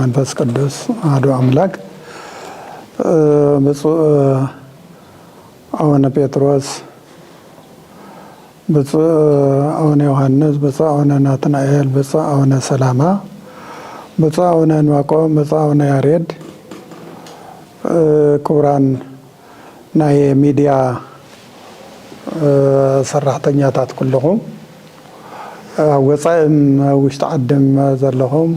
መንፈስ ቅዱስ አሐዱ አምላክ ብፁዕ አቡነ ጴጥሮስ ብፁዕ አቡነ ዮሐንስ ብፁዕ አቡነ ናትናኤል ብፁዕ አቡነ ሰላማ ብፁዕ አቡነ ዕንባቆም ብፁዕ አቡነ ያሬድ ክቡራን ናይ ሚዲያ ሰራሕተኛታት ኩልኩም ወፃኢም ውሽጢ ዓድም ዘለኹም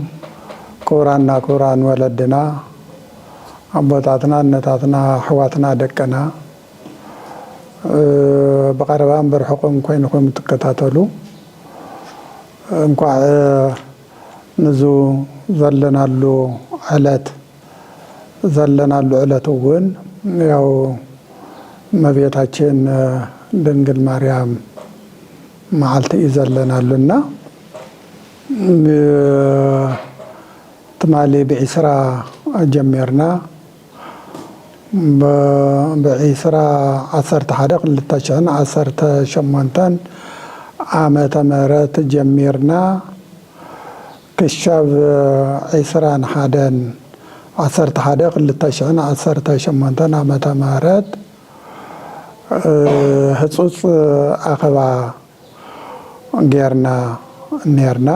ክቡራንና ክቡራን ወለድና አቦታትና እናታትና አሕዋትና ደቀና በቀረባም በርሕቁም ኮይንኩም ትከታተሉ እንኳን ንዙ ዘለናሉ ዕለት እውን ያው እመቤታችን ድንግል ማርያም መዓልቲ ዘለናሉና ትማሊ ብዒስራ ጀሚርና ብዒስራ 11/2018 ዓመተ ምህረት ጀሚርና ክሻብ 21/11/2018 ዓመተ ምህረት ህጹጽ አኸባ ጌርና ነርና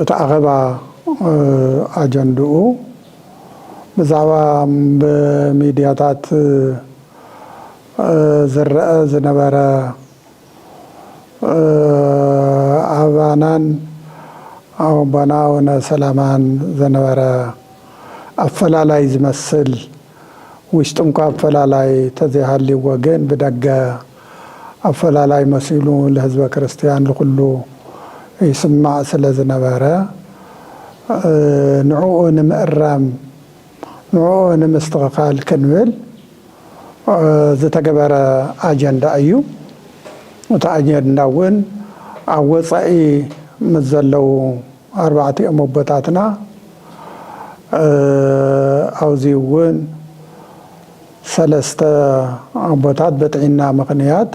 ተአኸባ አጀንዱኡ ብዛዕባ በሚዲያታት ዝረአ ዝነበረ አባናን አቡነ ሰላማን ዝነበረ አፈላላይ ዝመስል ውሽጥ እንኳ አፈላላይ ተዘይሃሊ ወገን ብደገ አፈላላይ መሲሉ ለህዝበ ክርስቲያን ለኩሉ ይስማዕ ስለ ዝነበረ ንዑኡ ንምእራም ንዑኡ ንምስትኽኻል ክንብል ዝተገበረ አጀንዳ እዩ እቲ አጀንዳ እውን ኣብ ወፃኢ ምስ ዘለው ኣርባዕቲኦም ኣቦታትና ኣብዚ እውን ሰለስተ ኣቦታት በጥዒና ምክንያት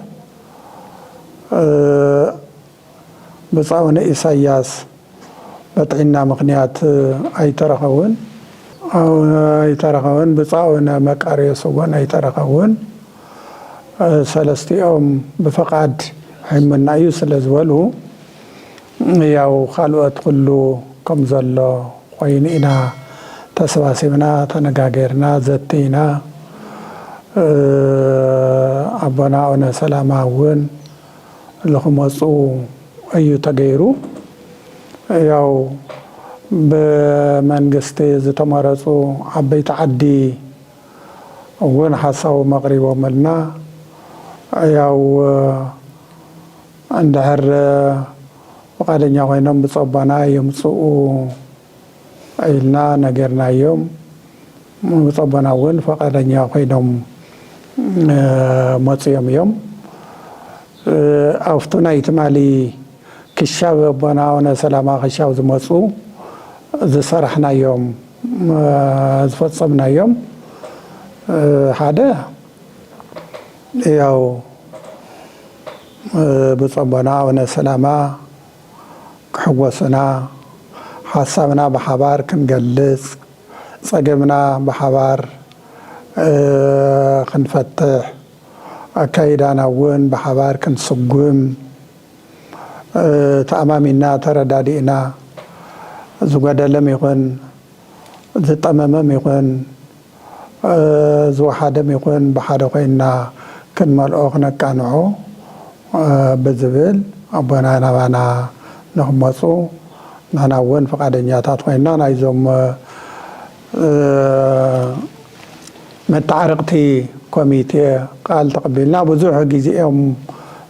ብፁዕ አቡነ ኢሳያስ በጥዒና ምክንያት ኣይተረኸቡን ብፁዕ አቡነ መቃርዮስ እውን ኣይተረኸቡን ሰለስቲኦም ብፈቃድ ሕይምና እዩ ስለ ዝበሉ ያው ካልኦት ኩሉ ከም ዘሎ ኮይኑ ኢና ተሰባሲብና ተነጋገርና ዘቲና አቡነ ሰላማ እውን ለኹመፁ እዩ ተገይሩ ያው በመንግስቲ ዝተመረፁ ዓበይቲ ዓዲ እውን ሓሳቡ መቅሪቦምልና ያው እንድሕር ፈቃደኛ ኮይኖም ብፀባና የምፅኡ ኢልና ነገርናዮም ብፀባና እውን ፈቃደኛ ኮይኖም መፅዮም እዮም ኣብቲ ናይ ትማሊ ክሻብ አቡነ ሰላማ ክሻብ ዝመፁ ዝሰራሕናዮም ዝፈፀምናዮም ሓደ ያው ብፀባና አቡነ ሰላማ ክሕወሱና ሓሳብና ብሓባር ክንገልጽ ፀገምና ብሓባር ክንፈትሕ አካይዳና እውን ብሓባር ክንስጉም ተኣማሚና ተረዳዲእና ዝጎደለም ይኹን ዝጠመመም ይኹን ዝወሓደም ይኹን ብሓደ ኮይና ክንመልኦ ክነቃንዖ ብዝብል ኣቦና ናባና ንኽመፁ ንሕና እውን ፈቃደኛታት ኮይና ናይዞም መታዓረቕቲ ኮሚቴ ቃል ተቀቢልና ብዙሕ ጊዜኦም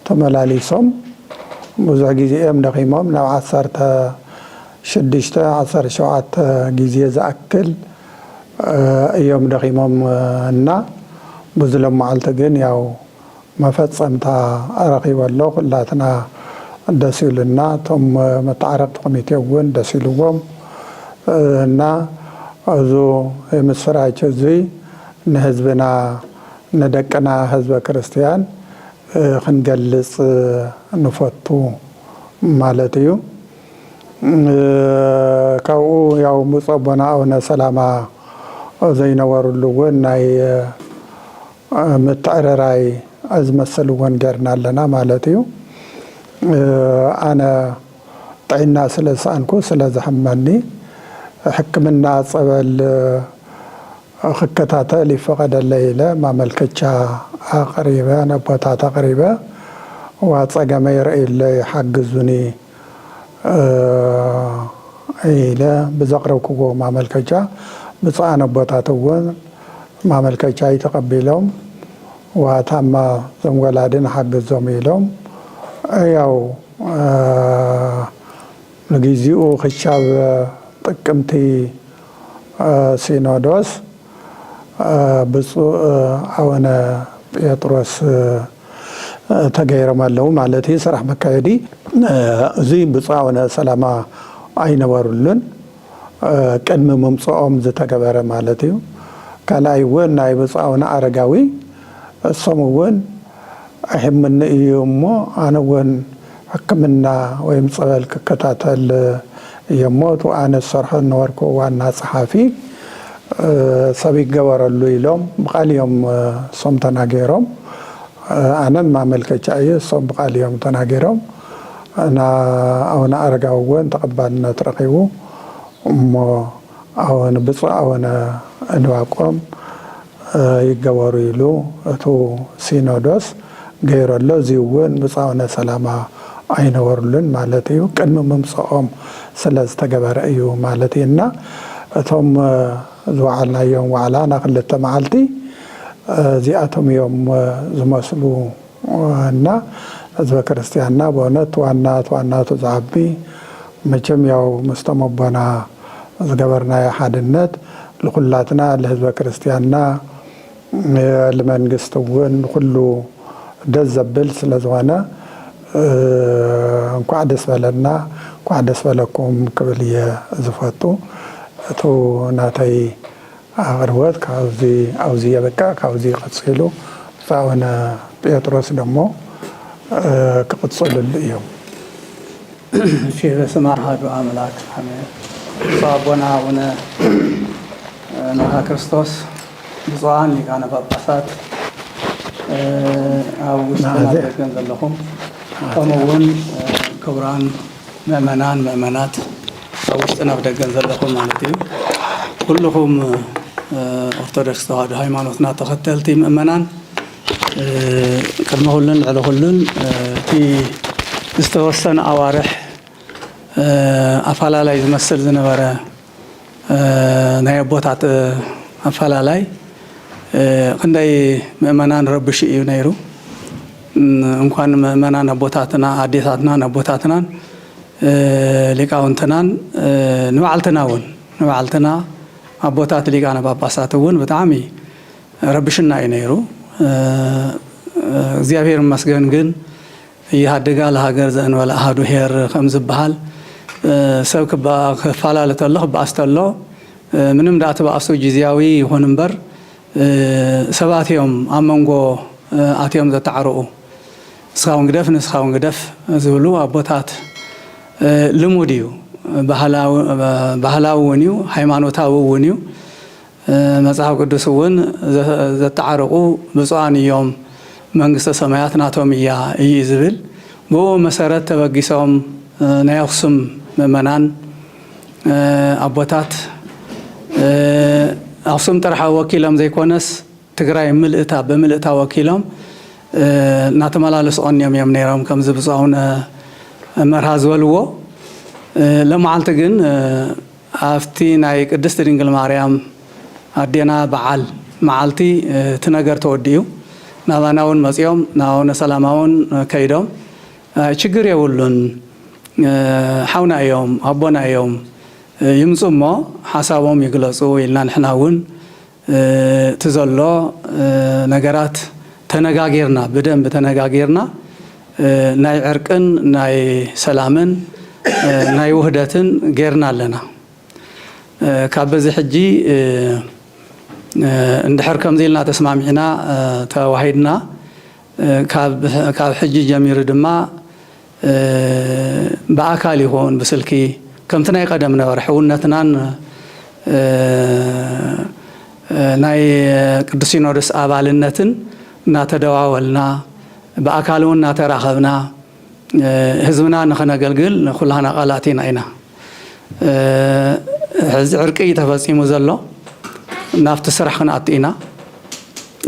ተመላሊሶም ብዙሕ ጊዜኦም ደኺሞም ናብ 16-17 ጊዜ ዝኣክል እዮም ደኺሞም እና ብዙሎም መዓልቲ ግን ያው መፈፀምታ ረኺቦ ኣሎ ኩላትና ደስ ይብልና እቶም መታዓረቕቲ ኮሚቴ እውን ደስ ይብልዎም እና እዚ ምስራች እዙይ ንህዝብና ندكنا حزب كريستيان خنجلس نفتو مالتيو ካብኡ ያው ምጸቦና አቡነ ሰላማ ዘይነበሩሉውን ናይ ምትዕርራይ ዝመስልውን ገርና ኣለና ማለት እዩ። ኣነ ጥዕና ስለ ዝሰኣንኩ ስለ ዝሕመኒ ሕክምና ፀበል ክከታተል ይፈቀደለይ ኢለ ማመልከቻ ኣቕሪበ ነቦታት ኣቕሪበ ወፀገመይ ርእየለይ ሓግዙኒ ኢለ ብዘቕረብክዎ ማመልከቻ ብፅዓነ ቦታት እውን ማመልከቻ ይተቀቢሎም ዋታማ ዞም ወላድን ሓግዞም ኢሎም ያው ንግዚኡ ክሻብ ጥቅምቲ ሲኖዶስ ብፁዕ አቡነ ጴጥሮስ ተገይሮም ኣለዉ ማለት እዩ ስራሕ መካየዲ እዚ ብፁዕ አቡነ ሰላማ ኣይነበሩልን ቅድሚ ምምፅኦም ዝተገበረ ማለት እዩ። ካልኣይ እውን ናይ ብፁዕ አቡነ አረጋዊ እሶም እውን ኣይሕምኒ እዩ እሞ ኣነ እውን ሕክምና ወይም ፀበል ክከታተል እየሞ እቱ ኣነ ዝሰርሖ ዝነበርኩ ዋና ፀሓፊ ሰብ ይገበረሉ ኢሎም ብቃልዮም እሶም ተናገሮም ኣነም ማመልከቻ እየ እሶም ብቃልዮም ተናገሮም እና አቡነ አረጋዊ እውን ተቀባልነት ረኺቡ እሞ አቡነ ብፁዕ አቡነ ዕንባቆም ይገበሩ ኢሉ እቱ ሲኖዶስ ገይረሎ እዚ እውን ብፁዕ አቡነ ሰላማ ኣይነበሩልን ማለት እዩ። ቅድሚ ምምፅኦም ስለ ዝተገበረ እዩ ማለት እዩ እና እቶም ዝወዓልናዮም ዋዕላ ና ክልተ መዓልቲ እዚኣቶም እዮም ዝመስሉ እና ህዝበ ክርስቲያንና በእውነት ዋናቱ ዝዓቢ መቸም ያው ምስቶም ኣቦና ዝገበርናዮ ሓድነት ለኩላትና ለህዝበ ክርስቲያንና ለመንግስት እውን ኩሉ ደስ ዘብል ስለ ዝኾነ እንኳዕ ደስ በለና እንኳዕ ደስ በለኩም ክብል እየ ዝፈቱ እቱ ናተይ ኣቅርቦት ካብዚ የበቃ ካብዚ ይቅፅሉ ብፁዕ አቡነ ጴጥሮስ ደሞ ክቅፅልሉ እዮም። እሺ በስመ አብ አምላክ አሜን። አቡነ አቡነ ንሃ ክርስቶስ ብፁዓን ሊቃነ ጳጳሳት ኣብ ውሽጥና ደገን ዘለኹም ከምኡውን ክቡራን ምእመናት ኣብ ውሽጥና ደገን ዘለኹም ማለት እዩ ኩልኩም ኦርቶዶክስ ተዋህዶ ሃይማኖትና ተኸተልቲ ምእመናን ቅድሚ ኩሉን ልዕሊ ኩሉን እቲ ዝተወሰነ ኣዋርሕ ኣፈላላይ ዝመስል ዝነበረ ናይ ኣቦታት ኣፈላላይ ክንደይ ምእመናን ረብሽ እዩ ነይሩ። እንኳን ምእመናን ኣቦታትና ኣዴታትና ኣቦታትናን ሊቃውንትናን ንባዕልትና ኣቦታት ሊቃነ ጳጳሳት እውን ብጣዕሚ ረብሽና እዩ ነይሩ። እግዚአብሔር ይመስገን ግን ይሃደጋ ለሃገር ዘእንበለ ኣሃዱ ሄር ከም ዝበሃል ሰብ ክፈላለ ተሎ ክበኣስ ተሎ ምንም ዳተባእሱ ጊዜያዊ ይኹን እምበር ሰባት እዮም ኣብ መንጎ ኣትዮም ዘተዓርኡ ንስኻውን ግደፍ ዝብሉ ኣቦታት ልሙድ እዩ። ባህላዊ እውን እዩ ሃይማኖታዊ እውን እዩ። መጽሐፍ ቅዱስ እውን ዘተዓርቁ ብፁዓን እዮም መንግስተ ሰማያት ናቶም እያ እዩ ዝብል ብኡ መሰረት ተበጊሶም ናይ ኣክሱም ምእመናን ኣቦታት ኣክሱም ጥራሕ ወኪሎም ዘይኮነስ ትግራይ ብምልእታ ወኪሎም እናተመላለሱ እዮም ነይሮም ከምዚ ብፁዕ አቡነ መርሃ ዝበልዎ ለመዓልቲ ግን ኣፍቲ ናይ ቅድስቲ ድንግል ማርያም ኣዴና በዓል መዓልቲ እቲ ነገር ተወዲኡ ናባና እውን መፅኦም ናባና ሰላማውን ከይዶም ችግር የብሉን ሓውና እዮም ኣቦና እዮም ይምፁ እሞ ሓሳቦም ይግለፁ ኢልና ንሕና እውን ትዘሎ ነገራት ተነጋጊርና ብደንብ ተነጋጊርና ናይ ዕርቅን ናይ ሰላምን ናይ ውህደትን ጌርና ኣለና። ካብ በዚ ሕጂ እንድሕር ከምዚ ኢልና ተስማሚዕና ተዋሂድና ካብ ሕጂ ጀሚሩ ድማ በኣካል ይኹን ብስልኪ ከምትና ይቀደም ነበር ሕውነትናን ናይ ቅዱስ ሲኖዶስ አባልነትን እናተደዋወልና በአካሉን እናተራኸብና ህዝብና ንኸነገልግል ኩላና ቃላቲና ኢና ሕዚ ዕርቂ ተፈጺሙ ዘሎ ናፍቲ ስራሕ ክንኣትኢና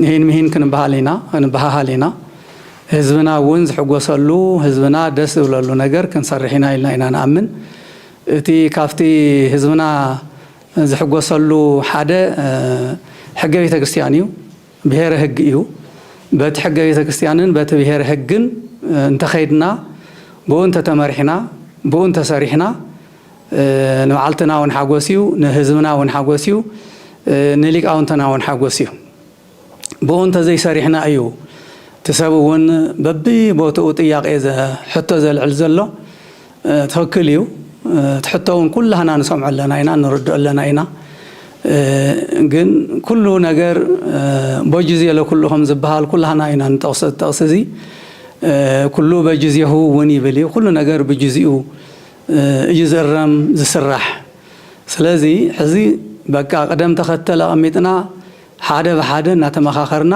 ይህን ምሂን ክንበሃሃል ኢና ህዝብና እውን ዝሕጎሰሉ ህዝብና ደስ ዝብለሉ ነገር ክንሰርሕ ኢና ኢልና ኢና ንኣምን እቲ ካብቲ ህዝብና ዝሕጎሰሉ ሓደ ሕገ ቤተ ክርስቲያን እዩ ብሔረ ሕጊ እዩ በቲ ሕገ ቤተ ክርስቲያንን በቲ ብሔረ ሕግን እንተኸይድና ብኡ እንተተመሪሕና ብኡ እንተሰሪሕና ንባዓልትና እውን ሓጎስ እዩ ንህዝብና እውን ሓጎስ እዩ ንሊቃውንትና እውን ሓጎስ እዩ ብኡ እንተዘይሰሪሕና እዩ ትሰብ እውን በቢ ቦትኡ ጥያቄ ሕቶ ዘልዕል ዘሎ ትኽክል እዩ ትሕቶ እውን ኩላህና ንሰምዖ ኣለና ኢና ንርድኦ ኣለና ኢና ግን ኩሉ ነገር በጅዝየ ለኩሉ ከም ዝበሃል ኩላህና ኢና ንጠቕሶ ጠቕሲ እዚ ኩሉ በጅዝየሁ እውን ይብል እዩ ኩሉ ነገር ብጅዝኡ እዩ ዝእረም ዝስራሕ ስለዚ ሕዚ በቃ ቅደም ተኸተል ኣቐሚጥና ሓደ ብሓደ እናተመኻኸርና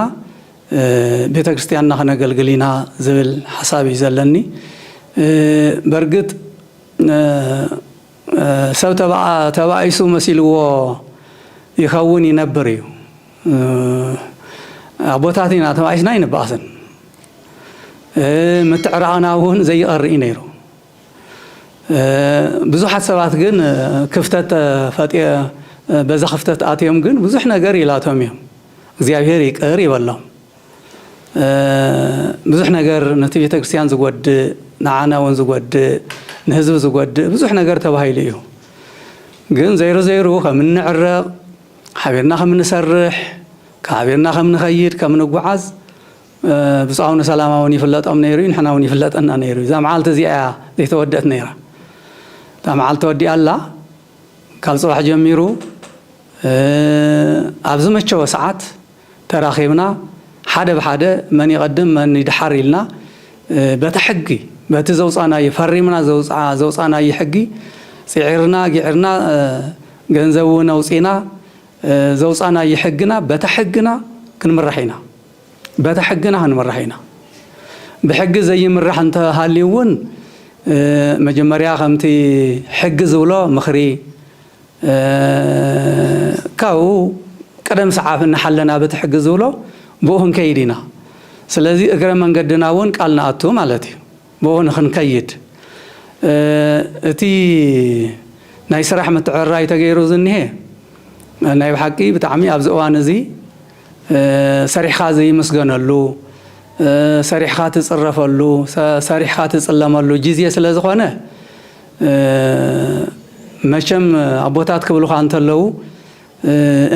ቤተ ክርስቲያንና ክነገልግል ኢና ዝብል ሓሳብ እዩ ዘለኒ በርግጥ ሰብ ተባኢሱ መሲልዎ ይኸውን ይነብር እዩ ኣቦታት ኢና ተባኢስና ይንበኣስን ምትዕራቕና እውን ዘይቐርኢ ነይሩ ብዙሓት ሰባት ግን ክፍተት ፈጥየ በዛ ክፍተት ኣትዮም ግን ብዙሕ ነገር ይላቶም እዮም እግዚኣብሔር ይቅር ይበሎም ብዙሕ ነገር ነቲ ቤተ ክርስቲያን ዝጎድእ ንዓና እውን ዝጎድእ ንህዝቢ ዝጎድእ ብዙሕ ነገር ተባሂሉ እዩ ግን ዘይሩ ዘይሩ ከም እንዕረቕ ሓቢርና ከም እንሰርሕ ሓቢርና ከም ንኸይድ ከም ንጓዓዝ ብፁዕ ኣቡነ ሰላማ እውን ይፍለጦም ነይሩ እዩ ንሕና እውን ይፍለጠና ነይሩ እዩ እዛ መዓልቲ እዚኣ ዘይተወድአት ነይራ እታ መዓልቲ ተወዲኣ ኣላ ካብ ፅባሕ ጀሚሩ ኣብ ዝመቸወ ሰዓት ተራኺብና ሓደ ብሓደ መን ይቐድም መን ይድሓር ኢልና በቲ ሕጊ በቲ ዘውፃናዮ ፈሪምና ዘውፃናዮ ሕጊ ፅዒርና ጊዕርና ገንዘብ እውን ኣውፂና ዘውፃናዮ ሕግና በቲ ሕግና ክንምራሕ ኢና በቲ ሕግና ክንምራሕ ኢና ብሕጊ ዘይምራሕ እንተሃልዩ እውን መጀመርያ ከምቲ ሕጊ ዝብሎ ምኽሪ ካብኡ ቀደም ሰዓፍ እናሓለና በቲ ሕጊ ዝብሎ ብኡ ክንከይድ ኢና ስለዚ እግረ መንገድና እውን ቃል ንኣቱ ማለት እዩ ብኡ ንክንከይድ እቲ ናይ ስራሕ ምትዕርራይ ተገይሩ ዝኒሄ ናይ ብሓቂ ብጣዕሚ ኣብዚ እዋን እዚ ሰሪሕካ ዘይመስገነሉ ሰሪሕካ ትፅረፈሉ ሰሪሕካ ትፅለመሉ ግዜ ስለ ዝኾነ መቸም ኣቦታት ክብሉካ እንተለዉ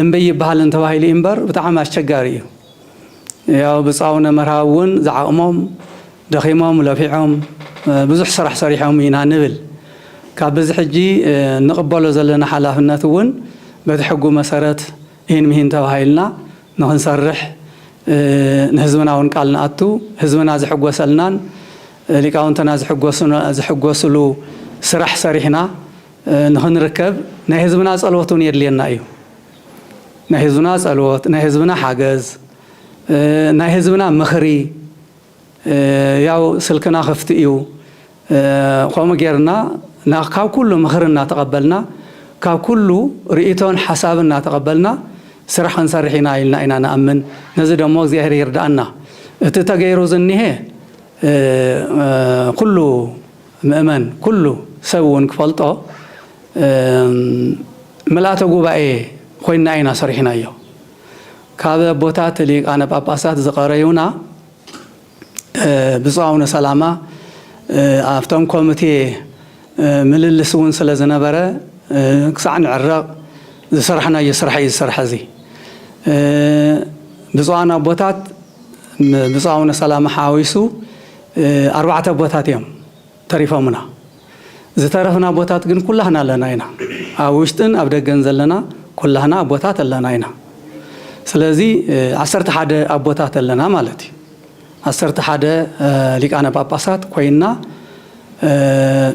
እምበይ ይበሃል እንተባሂሉ እምበር ብጣዕሚ ኣስቸጋሪ እዩ ያው ብፁዕ ኣቡነ መርሃዊ እውን ዝዓቕሞም ደኺሞም ለፊዖም ብዙሕ ስራሕ ሰሪሖም ኢና ንብል ካብ በዚ ሕጂ ንቕበሎ ዘለና ሓላፍነት እውን በቲ ሕጉ መሰረት ይህን ምሂን ተባሂልና ንክንሰርሕ ንህዝብና እውን ቃል ንኣቱ ህዝብና ዝሕጎሰልናን ሊቃውንትና ዝሕጎስሉ ስራሕ ሰሪሕና ንክንርከብ ናይ ህዝብና ጸልወት እውን የድልየና እዩ ናይ ህዝብና ጸልወት ናይ ህዝብና ሓገዝ ናይ ህዝብና ምኽሪ ያው ስልክና ክፍቲ እዩ ከምኡ ጌርና ካብ ኩሉ ምኽሪ እናተቐበልና ካብ ኩሉ ርእቶን ሓሳብ እናተቐበልና ስራሕ ክንሰርሕ ኢና ኢልና ኢና ንኣምን ነዚ ደሞ እግዚኣብሔር ይርዳእና እቲ ተገይሩ ዝኒሄ ኩሉ ምእመን ኩሉ ሰብ እውን ክፈልጦ ምልኣተ ጉባኤ ኮይና ኢና ሰሪሕናዮ ካብ ኣቦታት ሊቃነ ጳጳሳት ዝቐረዩና ብፁዕ ኣቡነ ሰላማ ኣብቶም ኮሚቴ ምልልስ እውን ስለ ዝነበረ ክሳዕ ንዕረቕ ዝሰርሕናዮ ስራሕ እዩ ዝሰርሐ እዚ ብፁዓን ኣቦታት ብፁዕ ኣቡነ ሰላማ ሓዊሱ 4 ኣቦታት እዮም ተሪፎምና ዝተረፍና ኣቦታት ግን ኩላህና ኣለና ኢና ኣብ ውሽጥን ኣብ ደገን ዘለና ኩላህና ኣቦታት ኣለና ኢና ስለዚ 11 ኣቦታት ኣለና ማለት እዩ 11 ሊቃነ ጳጳሳት ኮይና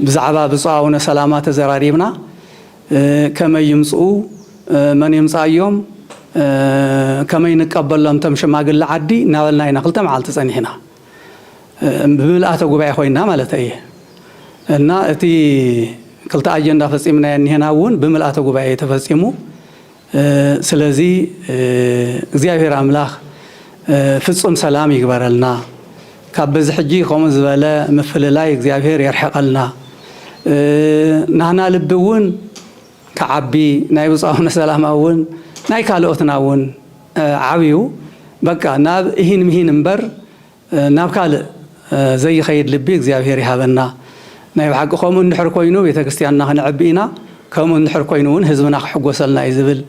ብዛዕባ ብፁዓውነ ሰላማ ተዘራሪብና ከመይ ይምፅኡ መን ይምፃዮም ከመይ ንቀበሎም ቶም ሽማግለ ዓዲ እናበልና ኢና ክልተ መዓልቲ ፀኒሕና ብምልኣተ ጉባኤ ኮይና ማለት እየ እና እቲ ክልተ አጀንዳ ፈፂምና እንሄና እውን ብምልኣተ ጉባኤ ተፈፂሙ ስለዚ እግዚአብሔር አምላኽ ፍጹም ሰላም ይግበረልና ካብ በዚ ሕጂ ከምኡ ዝበለ ምፍልላይ እግዚአብሔር የርሕቀልና ናህና ልቢ እውን ከዓቢ ናይ ብፁዓውነ ሰላማ እውን ናይ ካልኦትና እውን ዓብዩ በቃ ናብ ይህን ምሂን እምበር ናብ ካልእ ዘይኸይድ ልቢ እግዚአብሔር ይሃበና ናይ ብሓቂ ከምኡ እንድሕር ኮይኑ ቤተክርስትያንና ክንዕቢ ኢና ከምኡ እንድሕር ኮይኑ እውን ህዝብና ክሕጎሰልና እዩ ዝብል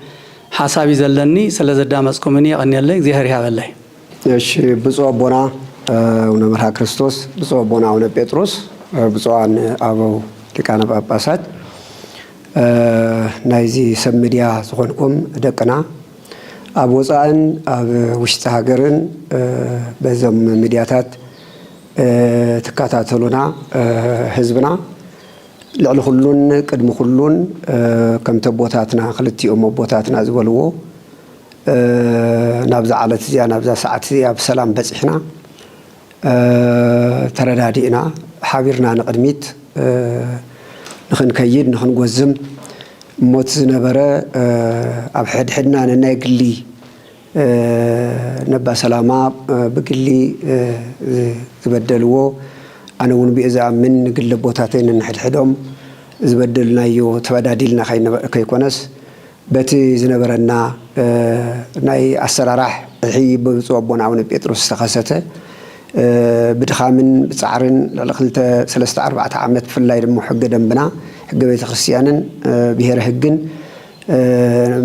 ሓሳብ እዩ ዘለኒ ስለ ዘዳመፅኩምኒ የቐኒየለይ እግዚአብሔር ይሃበለይ እሺ ብፁዕ አቦና አቡነ መርሃ ክርስቶስ ብፁዕ አቦና አቡነ ጴጥሮስ ብፁዓን አበው ሊቃነ ጳጳሳት ናይዚ ሰብ ሚድያ ዝኾንኩም ደቅና ኣብ ወፃእን ኣብ ውሽጢ ሃገርን በዞም ሚድያታት ትከታተሉና ህዝብና ልዕሊ ኩሉን ቅድሚ ኩሉን ከምቲ ቦታትና ክልቲኦም ቦታትና ዝበልዎ ናብዛ ዓለት እዚኣ ናብዛ ሰዓት እዚኣ ብሰላም በፂሕና ተረዳዲእና ሓቢርና ንቅድሚት ንኽንከይድ ንኽንጎዝም ሞት ዝነበረ ኣብ ሕድሕድና ነናይ ግሊ ነባ ሰላማ ብግሊ ዝበደልዎ ኣነ እውን ብኡ ዝኣምን ንግሊ ቦታተይ ንሕድሕዶም ዝበደልናዮ ተበዳዲልና ከይኮነስ በቲ ዝነበረና ናይ ኣሰራራሕ ሕይ ብብፁዕ አቦና አቡነ ጴጥሮስ ዝተኸሰተ ብድኻምን ብፃዕርን ልዕሊ 2-3-4 ዓመት ብፍላይ ድማ ሕገ ደንብና ሕገ ቤተ ክርስቲያንን ብሄረ ሕግን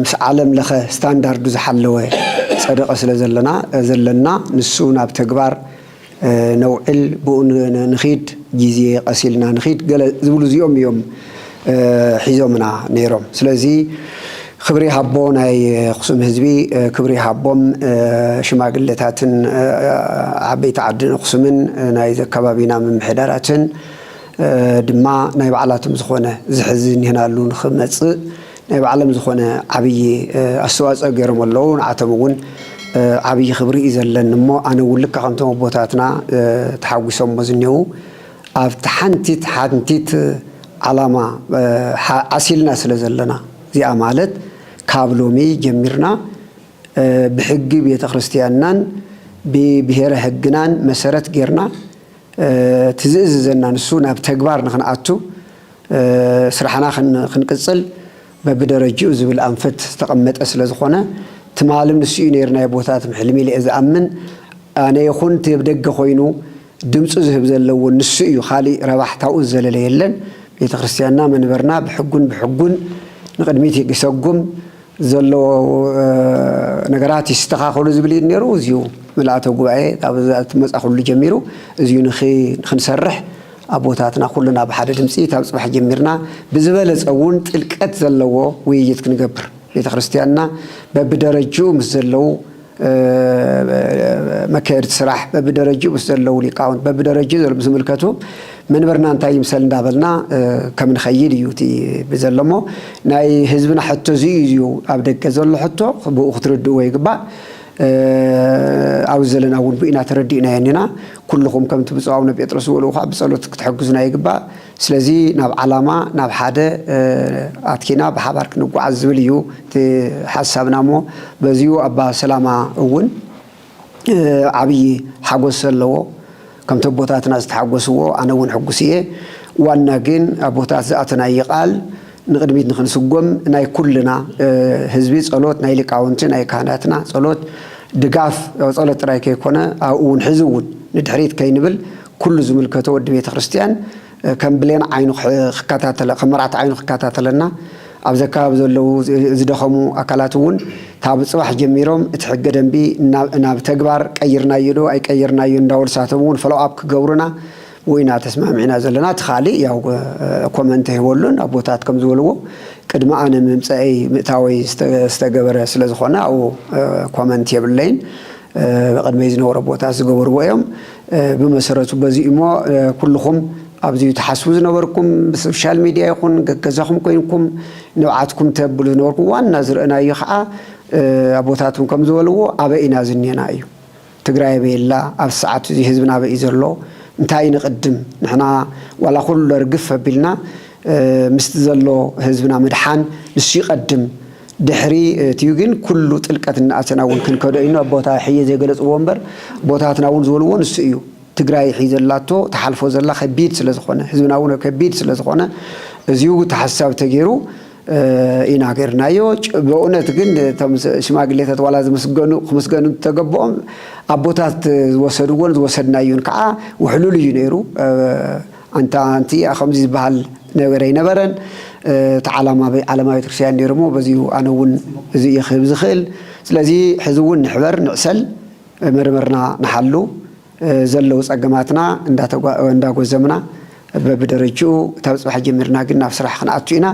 ምስ ዓለም ለኸ ስታንዳርዱ ዝሓለወ ፀደቐ ስለ ዘለና ንሱ ናብ ተግባር ነውዕል ብኡ ንኺድ ግዜ ቀሲልና ንኺድ ገለ ዝብሉ እዚኦም እዮም ሒዞምና ነይሮም ስለዚ ክብሪ ሃቦ ናይ ኣኽሱም ህዝቢ ክብሪ ሃቦም ሽማግለታትን ዓበይቲ ዓድን ኣኽሱምን ናይ ዘከባቢና ምምሕዳራትን ድማ ናይ ባዕላቶም ዝኾነ ዝሕዚ ንህናሉ ንኽመፅእ ናይ ባዕሎም ዝኾነ ዓብይ ኣስተዋፅኦ ገይሮም ኣለዉ ንዓቶም እውን ዓብይ ክብሪ እዩ ዘለኒ እሞ ኣነ እውን ልካ ከምቶም ቦታትና ተሓጒሶሞ ዝኔው ኣብቲ ሓንቲት ዓላማ ዓሲልና ስለ ዘለና እዚኣ ማለት ካብ ሎሚ ጀሚርና ብሕጊ ቤተ ክርስቲያንናን ብብሄረ ሕግናን መሰረት ጌርና ትዝእዝዘና ንሱ ናብ ተግባር ንኽንኣቱ ስራሕና ክንቅፅል በብደረጅኡ ዝብል ኣንፈት ዝተቐመጠ ስለ ዝኾነ ትማልም ንሱ እዩ ነርናይ ቦታት ሕልሚ ኢለ ዝኣምን ኣነ ይኹን ትብደገ ኮይኑ ድምፁ ዝህብ ዘለዎ ንሱ እዩ ካሊእ ረባሕታኡ ዘለለ የለን ቤተ ክርስቲያንና መንበርና ብሕጉን ንቅድሚት ይሰጉም ዘለዎ ነገራት ይስተኻኸሉ ዝብል ነይሩ እዚሁ ምልኣተ ጉባኤ ኣብ መጻኹሉ ጀሚሩ እዚሁ ንኽንሰርሕ ኣቦታትና ኩሉና ብሓደ ድምፂ ካብ ፅባሕ ጀሚርና ብዝበለፀ እውን ጥልቀት ዘለዎ ውይይት ክንገብር ቤተ ክርስቲያንና በብደረጅኡ ምስ ዘለው መካየድቲ ስራሕ በብደረጅኡ ምስ ዘለው ሊቃውንት በብደረጅኡ ዝምልከቱ መንበርና እንታይ ይምሰል እንዳበልና ከም ንኸይድ እዩ እቲ ብዘሎሞ ናይ ህዝብና ሕቶ እዚዩ ኣብ ደገ ዘሎ ሕቶ ብኡ ክትርድእዎ ይግባእ ኣብ ዘለና እውን ብኢና ተረዲእና የኒና ኩልኹም ከምቲ ብፁዕ አቡነ ጴጥሮስ ዝበልዎ ከዓ ብፀሎት ክትሕግዙና ይግባእ ስለዚ ናብ ዓላማ ናብ ሓደ ኣትኪና ብሓባር ክንጓዓዝ ዝብል እዩ እቲ ሓሳብና እሞ በዚሁ ኣባ ሰላማ እውን ዓብይ ሓጎስ ዘለዎ ከምቲ ቦታትና ዝተሓጎስዎ ኣነ እውን ሕጉስ እየ ዋና ግን ኣቦታት ዝኣተናየ ቃል ንቅድሚት ንኽንስጎም ናይ ኩልና ህዝቢ ፀሎት ናይ ሊቃውንቲ ናይ ካህናትና ፀሎት ድጋፍ ፀሎት ጥራይ ከይኮነ ኣብኡ እውን ሕዚ እውን ንድሕሪት ከይንብል ኩሉ ዝምልከቶ ወዲ ቤተ ክርስቲያን ከም ብሌን ዓይኑ ክከታተለ ከም መርዓቲ ዓይኑ ክከታተለና ኣብ ዘካባቢ ዘለው ዝደኸሙ ኣካላት እውን ካብ ፅባሕ ጀሚሮም እቲ ሕገ ደንቢ ናብ ተግባር ቀይርናዮ ዶ ኣይቀይርናዮ እንዳወልሳቶም እውን ፈሎኣፕ ክገብሩና ወይና ተስማሚዕና ዘለና ትኻሊእ ያው ኮመንት ይወሉን ኣቦታት ከም ዝበልዎ ቅድሚ ኣነ ምምፃኢ ምእታወይ ዝተገበረ ስለ ዝኾነ ኣብኡ ኮመንት የብለይን ብቅድመይ ዝነበሩ ኣቦታት ዝገበርዎ እዮም ብመሰረቱ በዚ እሞ ኩልኹም أبزيو تحسوز نوركم بالسوشيال ميديا يكون جزاكم كوينكم نوعاتكم تبلو نوركم وانا زرقنا يخاء أبوتاتهم كم زولوا أبئنا زنينا أيو تقرأي بيلا أبسعات زي حزبنا بإزرلو انتهي نقدم نحنا ولا كل رقف بلنا مستزلو حزبنا مدحان نسي قدم دحري تيوجين كله تلقت الناس ناون كن كده إنه أبوتا حية زي جلس وامبر أبوتات ناون زولوا نسيو تقرأي حيزلاتو تحالفو زلا خبيت سلزخونه حزبنا ونه خبيت سلزخونه زيو تحساب تجيرو إنا غيرنايو بأونه تجن تمس شماغليتات ولا مسجنو تجبهم أبوتات وصدوون وصدنايون كع وحلول ينيرو أنتي أخمزي بحال نوري نبرن تعلم علامات كريستيان نيرمو بزيو أنا ون زي خبز خيل سلازي حزون نحبر نعسل مرمرنا نحلو زلوا أجمعتنا عندها زمنا بدرجو تبص حاجة مرنا قلنا بصراحة خناعتينا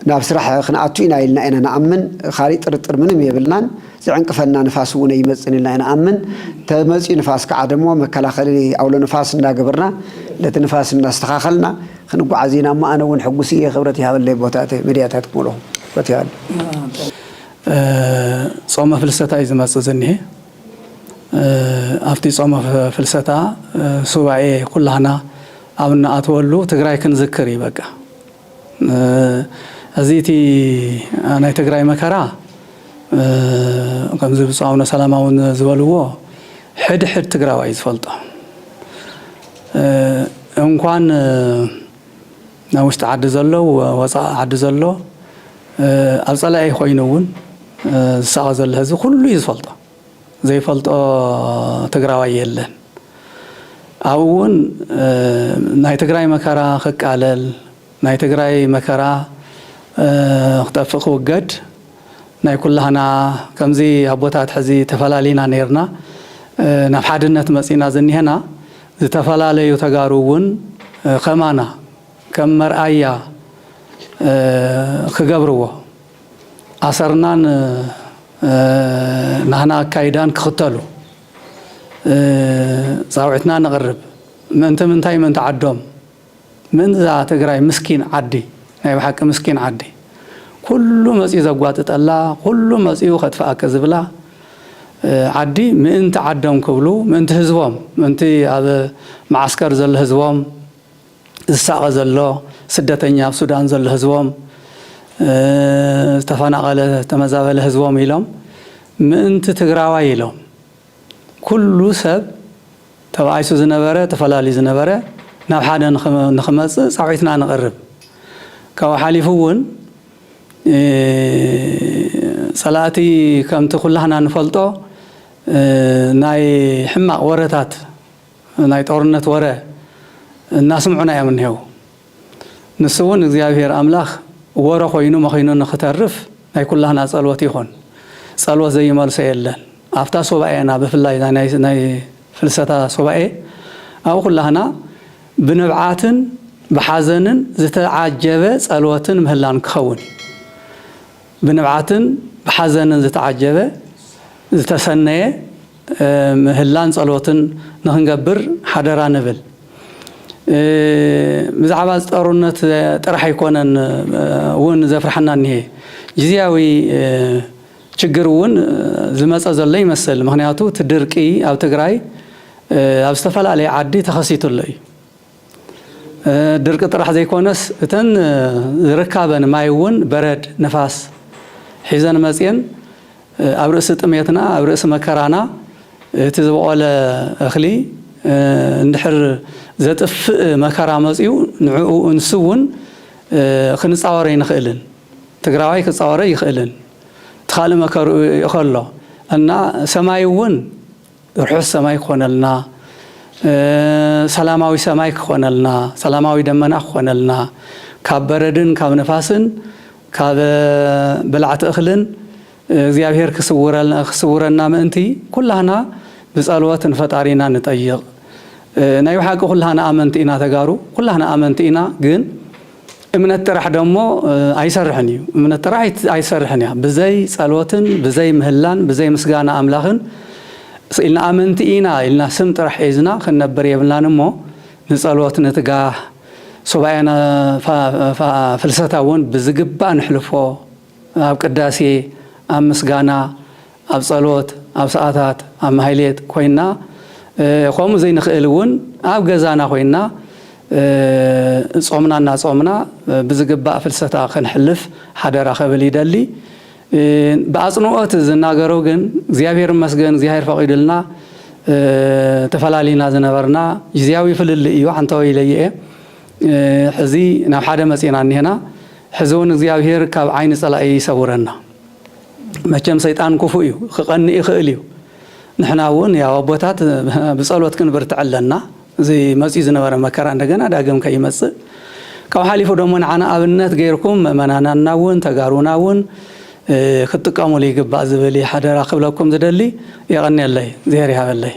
نبصراحة خناعتينا إلنا أنا نأمن خالد ترتر منهم يبلنان زعن كفنا نفاسون يمسن إلنا أنا أمن تمسي نفاس كعدمه مكلا خلي أو لنفاس نجبرنا لتنفاس نستخالنا خنقوا عزينا ما أنا ونحجوسية خبرتي هذا اللي بوتاته مدياتات كلهم بتيال صوم فلسطة إذا ما سوزنيه أفتي صوم فلسطة سواعي كلنا أبنا أتولو تجري كنذكري بقى أزيتي أنا تجري مكرا كم زب صامنا سلامون زولوه حد تجري وايز فلطة إن كان ناوشت عد زلوا وصا عد زلوا أصلا خوينون ساعة زل هذا كله يزفلطة زي فلطة تجري وايلن أون ناي تجري مكرا خك على ناي تجري مكرا اختفق وجد ناي كلها نا كم زي أبوتات حزي تفلالينا نيرنا نفحدنا تمسينا زني هنا زي تفلالي يتجارون خمانا كم مرأيا خجبروه أسرنا نحنا كايدان كختلو صاوعتنا نغرب من تاي من تعدم من ذا تجري مسكين عدي ناي بحق مسكين عدي كل مسي زغواتت الله كل مسي خطفا كذبلا عدي من تعدم كبلو من تهزوم من تي هذا معسكر زل هزوم الساعه زلو سدتنيا السودان زل هزوم تفناقل تمزابل هزوم يلوم من تتغراوا يلوم كل سب تبعيسو زنبره تفلالي زنبره ناب حدا نخمص صاوعتنا نقرب كوا حليفون صلاتي كم تخلحنا نفلطو ناي حماق ورتات ناي طورنت وره الناس معنا يا منهو نسون እግዚአብሔር አምላክ ወረ ኮይኑ መخينو نخترف ناي كلنا ጸሎት ይሆን ጸሎት ዘይመልሰ የለን አፍታ ሶባኤና በፍላይ ናይ ፍልሰታ ሶባኤ አው كلنا بنبعاتن بحزنن زتعجبه ጸሎትን ምህላን ክኸውን بنبعاتن بحزنن زتعجبه زتسنيه ምህላን ጸሎትን ንኽንገብር ሓደራ ንብል بزعبا ጦርነት ጥራሕ ይኮነን ውን ዘፍርሐና እንሄ ግዚያዊ ችግር ውን ዝመፀ ዘሎ ይመስል ምክንያቱ ትድርቂ ኣብ ትግራይ ኣብ ዝተፈላልየ ዓዲ ተኸሲቱሎ እዩ ድርቂ ጥራሕ ዘይኮነስ እተን ዝርከበን ማይ ውን በረድ ነፋስ ሒዘን መፅየን ኣብ ርእሲ ጥሜትና ኣብ ርእሲ መከራና እቲ ዝበቆለ እኽሊ እንድሕር ዘጥፍእ መከራ መፅዩ ንዕኡ እንስውን ክንፃወረ ይንኽእልን ትግራዋይ ክፃወረ ይኽእልን تخالي مكرو يخلو أن سماي ون رحوس سماي خونلنا سلاماوي سماي خونلنا سلاماوي دمنا خونلنا كبردن كنفاسن كاب بلعت أخلن እግዚአብሔር ክስውረና ምእንቲ ኩላህና ብጸሎት ፈጣሪና ንጠይቅ ናይ ሓቂ ኩላህና አመንቲ ኢና ተጋሩ ኩላህና አመንቲ ኢና ግን እምነት ጥራሕ ደሞ አይሰርሕን እዩ እምነት ጥራሕ አይሰርሕን ያ በዘይ ጸሎትን በዘይ ምህላን በዘይ ምስጋና አምላኽን ኢልና አመንቲ ኢና ኢልና ስም ጥራሕ ሒዝና ክንነበር የብልናን እሞ ንጸሎት ንትጋህ ሱባኤና ፍልሰታውን ብዝግባእ ንሕልፎ ኣብ ቅዳሴ ኣብ ምስጋና ኣብ ጸሎት ኣብ ሰዓታት ኣብ ማህሌት ኮይና ከምኡ ዘይንኽእል እውን ኣብ ገዛና ኮይና ጾምና ጾምና ብዝግባእ ፍልሰታ ክንሕልፍ ሓደራ ኸብል ይደሊ በአጽንኦት ዝናገረው ግን እግዚአብሔር መስገን እግዚአብሔር ፈቂድልና ተፈላሊና ዝነበርና ግዚያዊ ፍልል እዩ ሓንታዊ ለየ ሕዚ ናብ ሓደ መጺና እንሄና ሕዚውን እግዚአብሔር ካብ ዓይኒ ጸላኢ ይሰውረና መቸም ሰይጣን ክፉ እዩ ክቐንእ ይኽእል እዩ ንሕና እውን ያው ኣቦታት ብጸሎት ክንብርትዕ ኣለና እዚ መጺ ዝነበረ መከራ እንደገና ዳግም ከይመጽእ ካብ ሓሊፉ ደሞ ንዓና ኣብነት ገይርኩም ምእመናንና እውን ተጋሩና እውን ክትጥቀሙሉ ይግባእ ዝብል ሓደራ ክብለኩም ዝደሊ የቐኒየለይ እግዚአብሔር ይሃበለይ